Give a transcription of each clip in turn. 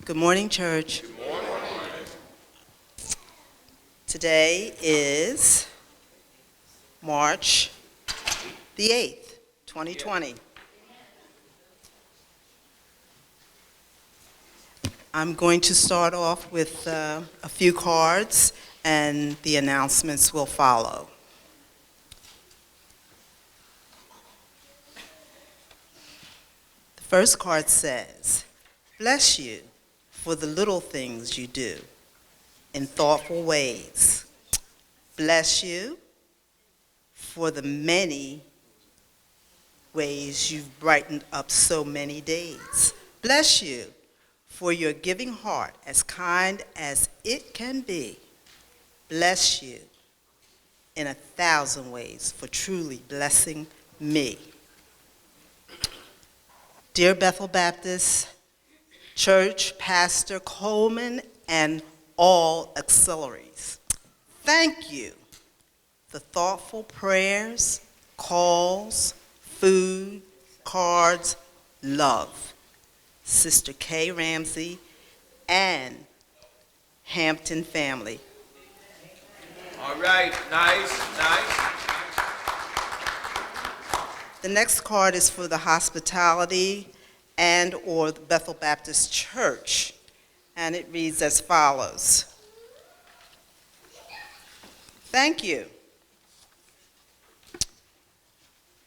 Good morning, church. Good morning. Today is March the 8th, 2020. I'm going to start off with a few cards, and the announcements will follow. The first card says, "Bless you for the little things you do in thoughtful ways. Bless you for the many ways you've brightened up so many days. Bless you for your giving heart, as kind as it can be. Bless you in 1,000 ways for truly blessing me." Dear Bethel Baptist Church, Pastor Coleman, and all auxiliaries, thank you for thoughtful prayers, calls, food, cards, love. Sister Kay Ramsey and Hampton family. All right, nice. The next card is for the hospitality and or the Bethel Baptist Church, and it reads as follows. Thank you.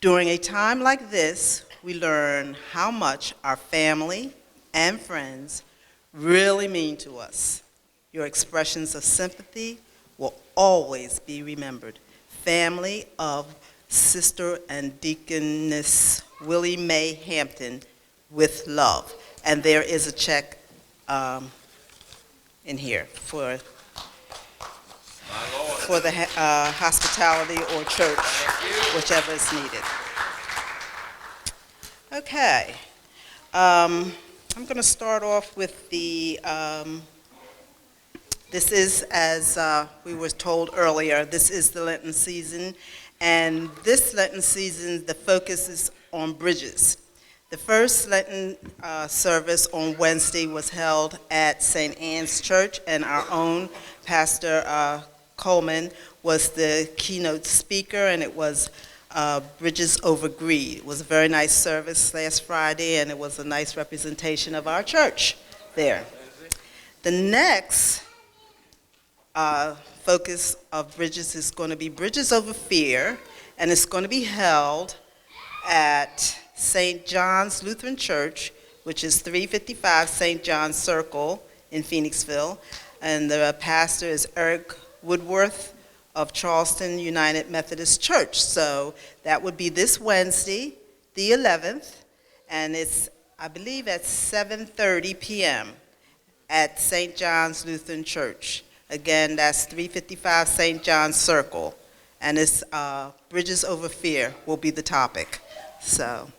During a time like this, we learn how much our family and friends really mean to us. Your expressions of sympathy will always be remembered. Family of Sister and Deaconess Willie Mae Hampton, with love. And there is a check in here for the hospitality or church, whichever is needed. Okay. I'm going to start off with the, this is, as we were told earlier, this is the Lenten season. And this Lenten season, the focus is on bridges. The first Lenten service on Wednesday was held at St. Anne's Church, and our own Pastor Coleman was the keynote speaker, and it was Bridges Over Greed. It was a very nice service last Friday, and it was a nice representation of our church there. The next focus of Bridges is going to be Bridges Over Fear, and it's going to be held at St. John's Lutheran Church, which is 355 St. John's Circle in Phoenixville, and the pastor is Eric Woodworth of Charleston United Methodist Church. So that would be this Wednesday, the 11th, and it's, I believe, at 7:30 p.m. at St. John's Lutheran Church. Again, that's 355 St. John's Circle, and it's Bridges Over Fear will be the topic. So,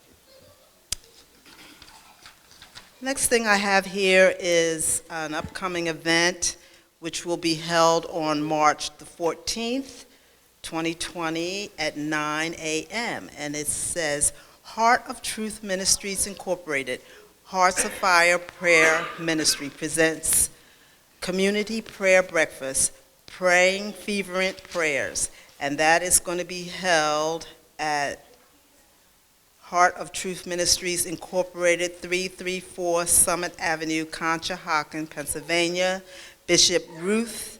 next thing I have here is an upcoming event which will be held on March the 14th, 2020 at 9 a.m. And it says, Heart of Truth Ministries Incorporated, Hearts of Fire Prayer Ministry presents Community Prayer Breakfast, Praying Fervent Prayers. And that is going to be held at Heart of Truth Ministries Incorporated, 334 Summit Avenue, Conshohocken, Pennsylvania. Bishop Ruth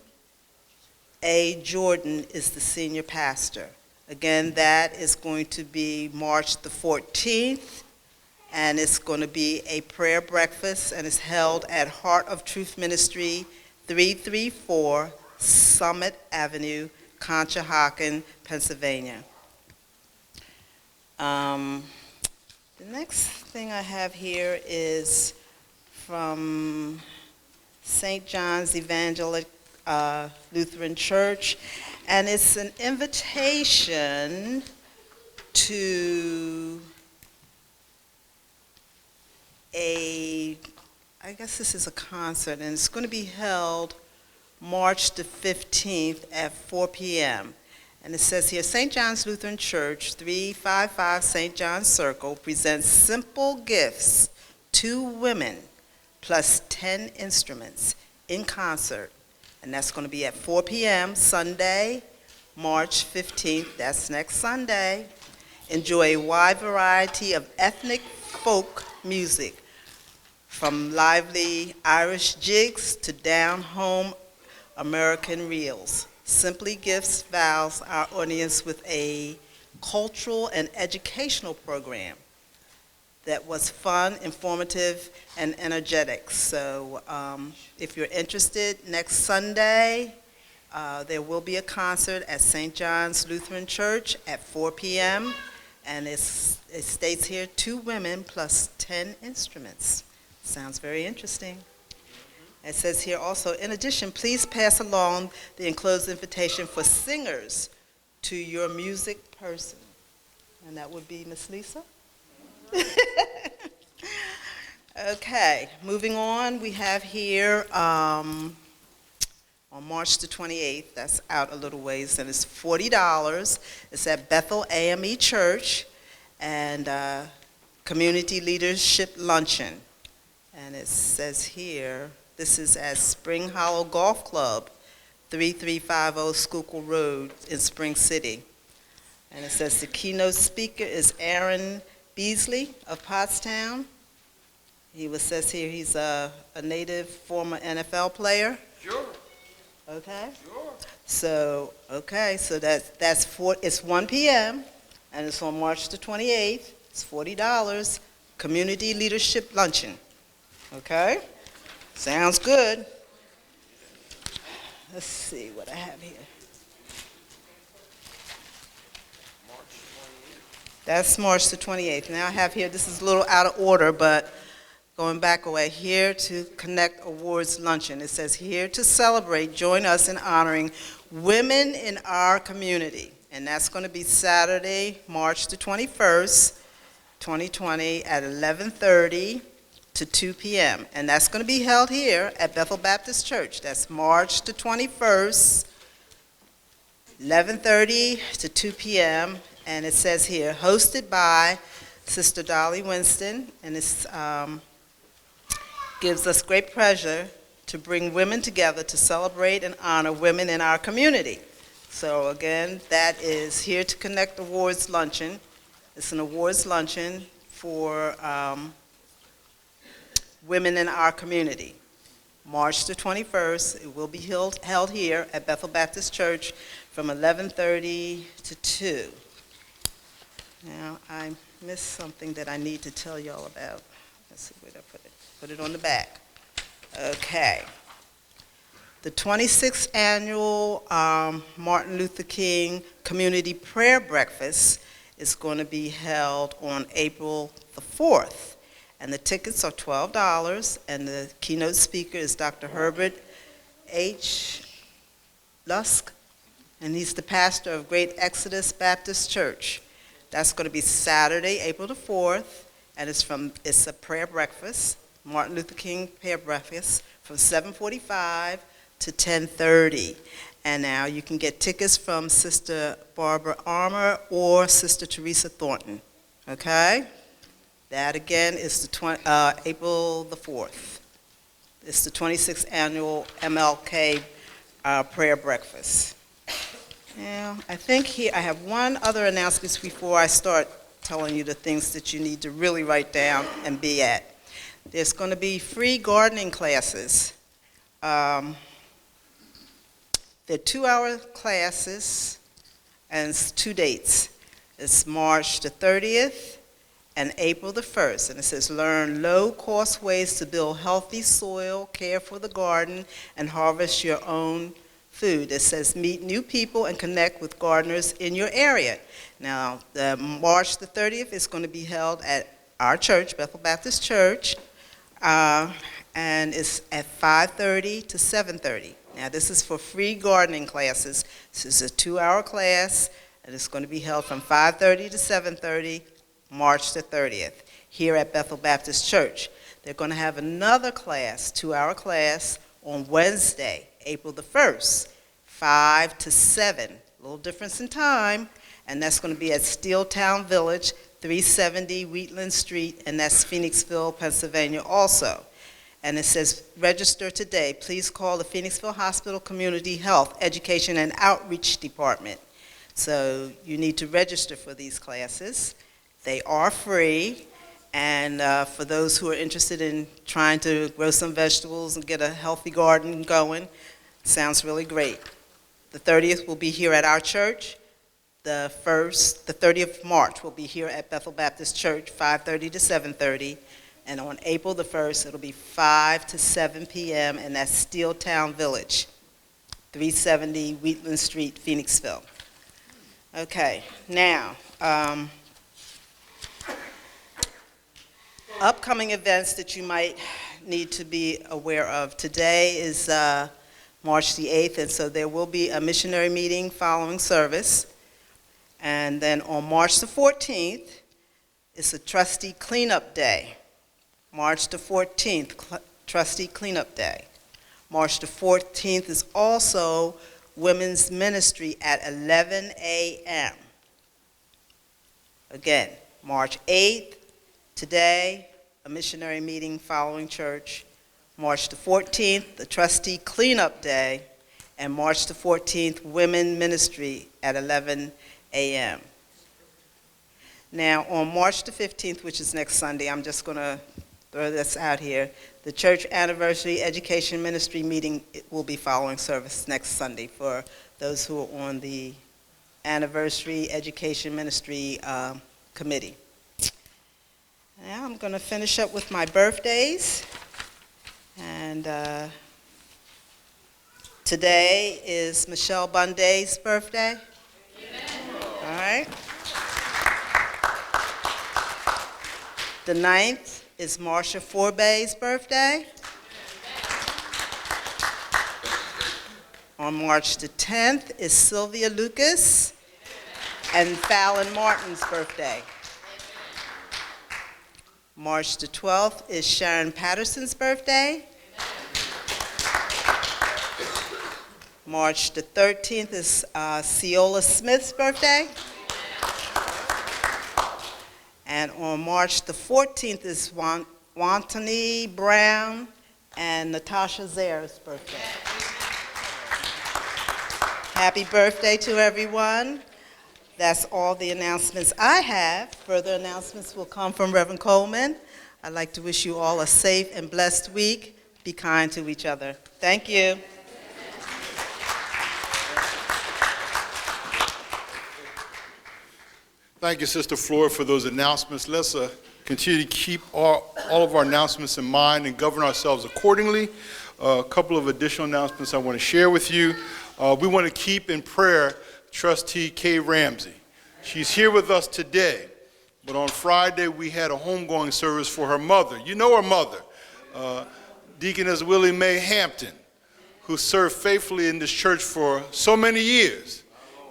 A. Jordan is the senior pastor. Again, that is going to be March the 14th, and it's going to be a prayer breakfast, and it's held at Heart of Truth Ministry, 334 Summit Avenue, Conshohocken, Pennsylvania. The next thing I have here is from St. John's Evangelical Lutheran Church, and it's an invitation to I guess this is a concert, and it's going to be held March the 15th at 4 p.m. And it says here, St. John's Lutheran Church, 355 St. John's Circle, presents simple gifts to women plus 10 instruments in concert. And that's going to be at 4 p.m. Sunday, March 15th. That's next Sunday. Enjoy a wide variety of ethnic folk music, from lively Irish jigs to down-home American reels. Simply Gifts vows our audience with a cultural and educational program that was fun, informative, and energetic. So if you're interested, next Sunday, there will be a concert at St. John's Lutheran Church at 4 p.m., and it states here 2 women plus 10 instruments. Sounds very interesting. It says here also, in addition, please pass along the enclosed invitation for singers to your music person. And that would be Miss Lisa? Okay, moving on, we have here on March the 28th, that's out a little ways, and it's $40. It's at Bethel AME Church and Community Leadership Luncheon. And it says here, this is at Spring Hollow Golf Club, 3350 Schuylkill Road in Spring City. And it says the keynote speaker is Aaron Beasley of Pottstown. Says here he's a native former NFL player. Sure. Okay. Sure. So it's 1 p.m. and it's on March the 28th. It's $40. Community Leadership Luncheon. Okay. Sounds good. Let's see what I have here. That's March the 28th. Now I have here, this is a little out of order, but going back away, here to Connect Awards Luncheon. It says, here to celebrate, join us in honoring women in our community. And that's going to be Saturday, March the 21st, 2020 at 11:30 to 2 p.m. And that's going to be held here at Bethel Baptist Church. That's March the 21st, 11:30 to 2 p.m. And it says here, hosted by Sister Dolly Winston, and it gives us great pleasure to bring women together to celebrate and honor women in our community. So again, that is Here to Connect Awards Luncheon. It's an awards luncheon for women in our community. March the 21st, it will be held here at Bethel Baptist Church from 11:30 to 2. Now, I missed something that I need to tell y'all about. Let's see where I put it. Put it on the back. Okay. The 26th annual Martin Luther King Community Prayer Breakfast is going to be held on April the 4th. And the tickets are $12, and the keynote speaker is Dr. Herbert H. Lusk, and he's the pastor of Great Exodus Baptist Church. That's going to be Saturday, April the 4th, and it's a prayer breakfast, Martin Luther King prayer breakfast, from 7:45 to 10:30. And now you can get tickets from Sister Barbara Armour or Sister Teresa Thornton. Okay? That again is April the 4th. It's the 26th annual MLK prayer breakfast. Now, I think here I have one other announcement before I start telling you the things that you need to really write down and be at. There's going to be free gardening classes. They're 2-hour classes, and it's 2 dates. It's March the 30th and April the 1st. And it says, learn low-cost ways to build healthy soil, care for the garden, and harvest your own food. It says, meet new people and connect with gardeners in your area. Now, the March the 30th is going to be held at our church, Bethel Baptist Church, and it's at 5:30 to 7:30. Now, this is for free gardening classes. This is a 2-hour class, and it's going to be held from 5:30 to 7:30, March the 30th, here at Bethel Baptist Church. They're going to have another class, 2-hour class, on Wednesday, April the 1st, 5 to 7. A little difference in time, and that's going to be at Steeltown Village, 370 Wheatland Street, and that's Phoenixville, Pennsylvania also. And it says, register today. Please call the Phoenixville Hospital Community Health Education and Outreach Department. So you need to register for these classes. They are free, and for those who are interested in trying to grow some vegetables and get a healthy garden going, sounds really great. The 30th will be here at our church. The 30th of March will be here at Bethel Baptist Church, 5:30 to 7:30. And on April the 1st, it'll be 5 to 7 p.m., and that's Steeltown Village, 370 Wheatland Street, Phoenixville. Okay, now, upcoming events that you might need to be aware of. Today is March the 8th, and so there will be a missionary meeting following service. And then on March the 14th, it's a trustee cleanup day. March the 14th, trustee cleanup day. March the 14th is also women's ministry at 11 a.m. Again, March 8th, today, a missionary meeting following church. March the 14th, the trustee cleanup day. And March the 14th, women ministry at 11 a.m. Now, on March the 15th, which is next Sunday, I'm just going to throw this out here, the church anniversary education ministry meeting will be following service next Sunday for those who are on the anniversary education ministry committee. Now I'm going to finish up with my birthdays. And today is Michelle Bunday's birthday. All right. The 9th is Marsha Forbay's birthday. On March the 10th is Sylvia Lucas and Fallon Martin's birthday. March the 12th is Sharon Patterson's birthday. March the 13th is Ceola Smith's birthday. And on March the 14th is Wantony Brown and Natasha Zare's birthday. Happy birthday to everyone. That's all the announcements I have. Further announcements will come from Reverend Coleman. I'd like to wish you all a safe and blessed week. Be kind to each other. Thank you. Thank you, Sister Flora, for those announcements. Let's continue to keep all of our announcements in mind and govern ourselves accordingly. A couple of additional announcements I want to share with you. We want to keep in prayer Trustee Kay Ramsey. She's here with us today, but on Friday we had a homegoing service for her mother. You know her mother, Deaconess Willie Mae Hampton, who served faithfully in this church for so many years.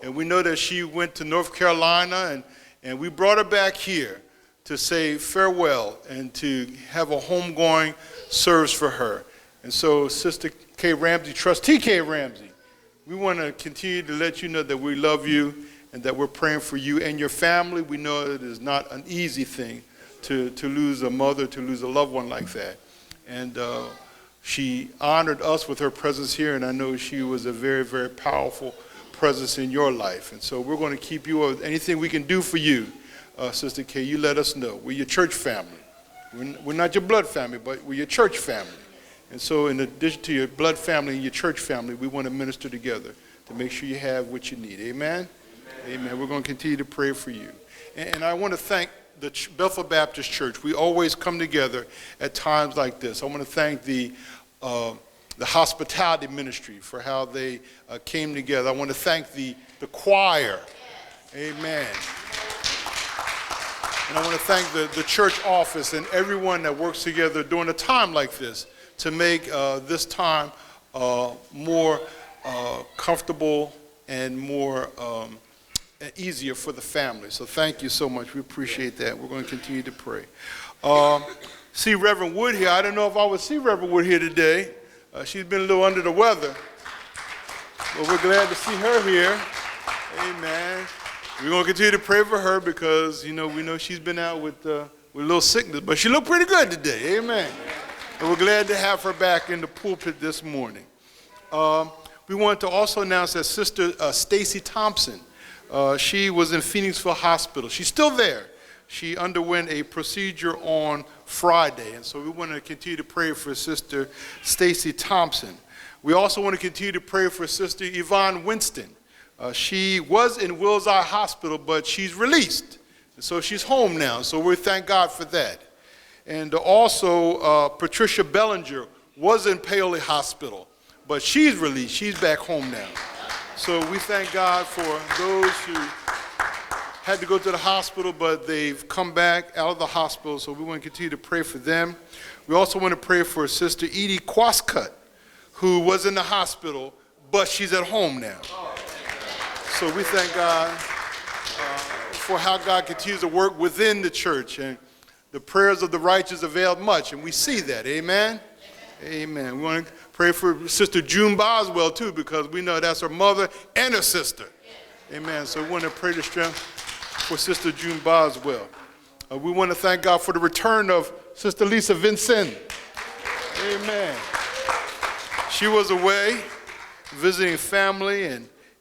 And we know that she went to North Carolina, and we brought her back here to say farewell and to have a homegoing service for her. And so, Sister Kay Ramsey, Trustee Kay Ramsey, we want to continue to let you know that we love you and that we're praying for you and your family. We know it is not an easy thing to lose a mother, to lose a loved one like that. And she honored us with her presence here, and I know she was a very, very powerful presence in your life. And so we're going to keep you, anything we can do for you, Sister Kay, you let us know. We're your church family. We're not your blood family, but we're your church family. And so in addition to your blood family and your church family, we want to minister together to make sure you have what you need. Amen? Amen. We're going to continue to pray for you. And I want to thank the Bethel Baptist Church. We always come together at times like this. I want to thank the hospitality ministry for how they came together. I want to thank the choir. Amen. And I want to thank the church office and everyone that works together during a time like this to make this time more comfortable and more easier for the family. So thank you so much. We appreciate that. We're going to continue to pray. See Reverend Wood here. I don't know if I would see Reverend Wood here today. She's been a little under the weather, but we're glad to see her here. Amen. We're going to continue to pray for her because, we know she's been out with a little sickness, but she looked pretty good today. Amen. And we're glad to have her back in the pulpit this morning. We want to also announce that Sister Stacy Thompson, she was in Phoenixville Hospital. She's still there. She underwent a procedure on Friday, and so we want to continue to pray for Sister Stacy Thompson. We also want to continue to pray for Sister Yvonne Winston. She was in Wills Eye Hospital, but she's released, and so she's home now, so we thank God for that. And also, Patricia Bellinger was in Paoli Hospital, but she's released. She's back home now. So we thank God for those who had to go to the hospital, but they've come back out of the hospital, so we want to continue to pray for them. We also want to pray for Sister Edie Quascut, who was in the hospital, but she's at home now. So we thank God for how God continues to work within the church, and the prayers of the righteous avail much, and we see that. Amen? Amen. We want to pray for Sister June Boswell, too, because we know that's her mother and her sister. Amen. So we want to pray the strength for Sister June Boswell. We want to thank God for the return of Sister Lisa Vincent. Amen. She was away visiting family,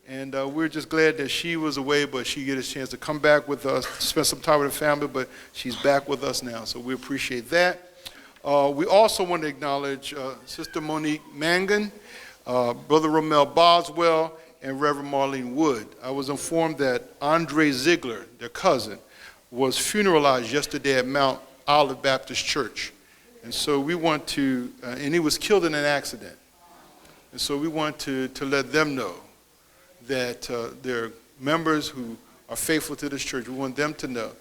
and we're just glad that she was away, but she get a chance to come back with us, spend some time with her family, but she's back with us now, so we appreciate that. We also want to acknowledge Sister Monique Mangan, Brother Romel Boswell, and Reverend Marlene Wood. I was informed that Andre Ziegler, their cousin, was funeralized yesterday at Mount Olive Baptist Church. And so we want to, and he was killed in an accident. And so we want to let them know that they're members who are faithful to this church. We want them to know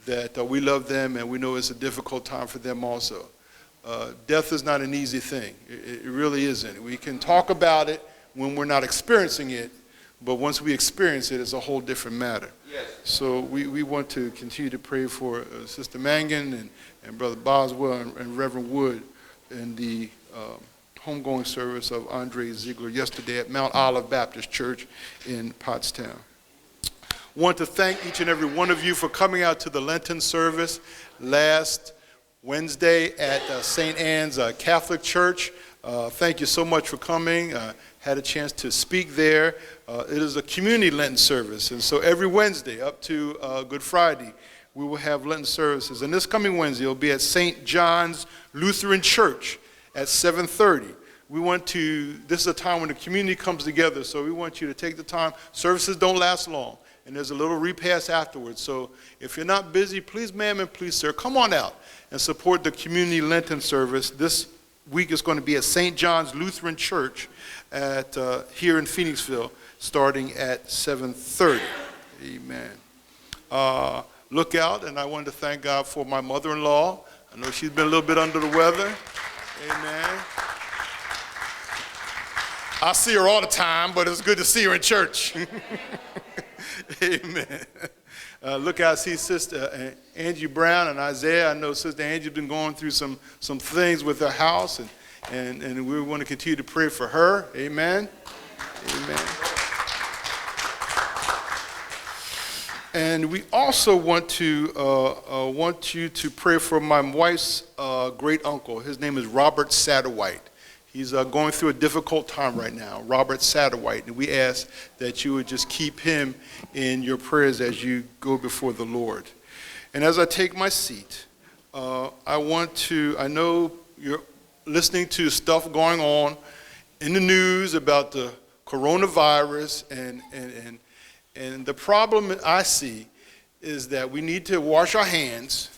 that we love them, and we know it's a difficult time for them also. Death is not an easy thing. It really isn't. We can talk about it when we're not experiencing it, but once we experience it, it's a whole different matter. Yes. So we want to continue to pray for Sister Mangan and Brother Boswell and Reverend Wood in the homegoing service of Andre Ziegler yesterday at Mount Olive Baptist Church in Pottstown. Want to thank each and every one of you for coming out to the Lenten service last Wednesday at St. Anne's Catholic Church. Thank you so much for coming. Had a chance to speak there. It is a community Lenten service, and so every Wednesday up to Good Friday, we will have Lenten services. And this coming Wednesday, it will be at St. John's Lutheran Church at 7:30. This is a time when the community comes together, so we want you to take the time. Services don't last long, and there's a little repast afterwards. So if you're not busy, please, ma'am, and please, sir, come on out and support the community Lenten service. This week is going to be at St. John's Lutheran Church here in Phoenixville, starting at 7:30. Amen. Look out, and I wanted to thank God for my mother-in-law. I know she's been a little bit under the weather. Amen. I see her all the time, but it's good to see her in church. Amen. Look out, see Sister Angie Brown and Isaiah. I know Sister Angie's been going through some things with her house, and we want to continue to pray for her. Amen. Amen. And we also want you to pray for my wife's great uncle. His name is Robert Satterwhite. He's going through a difficult time right now, Robert Satterwhite, and we ask that you would just keep him in your prayers as you go before the Lord. And as I take my seat, I know you're listening to stuff going on in the news about the coronavirus, and the problem I see is that we need to wash our hands,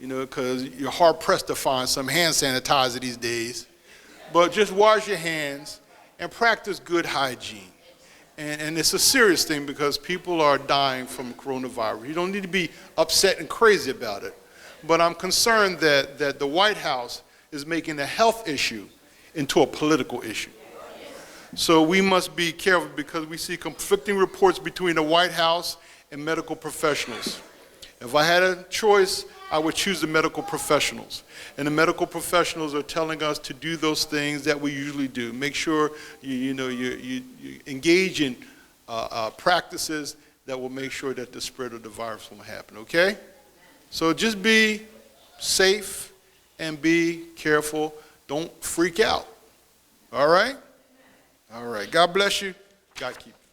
because you're hard-pressed to find some hand sanitizer these days. But just wash your hands and practice good hygiene. And it's a serious thing because people are dying from coronavirus. You don't need to be upset and crazy about it. But I'm concerned that the White House is making a health issue into a political issue. So we must be careful because we see conflicting reports between the White House and medical professionals. If I had a choice, I would choose the medical professionals. And the medical professionals are telling us to do those things that we usually do. Make sure you engage in practices that will make sure that the spread of the virus won't happen, okay? So just be safe and be careful. Don't freak out. All right? All right. God bless you. God keep you.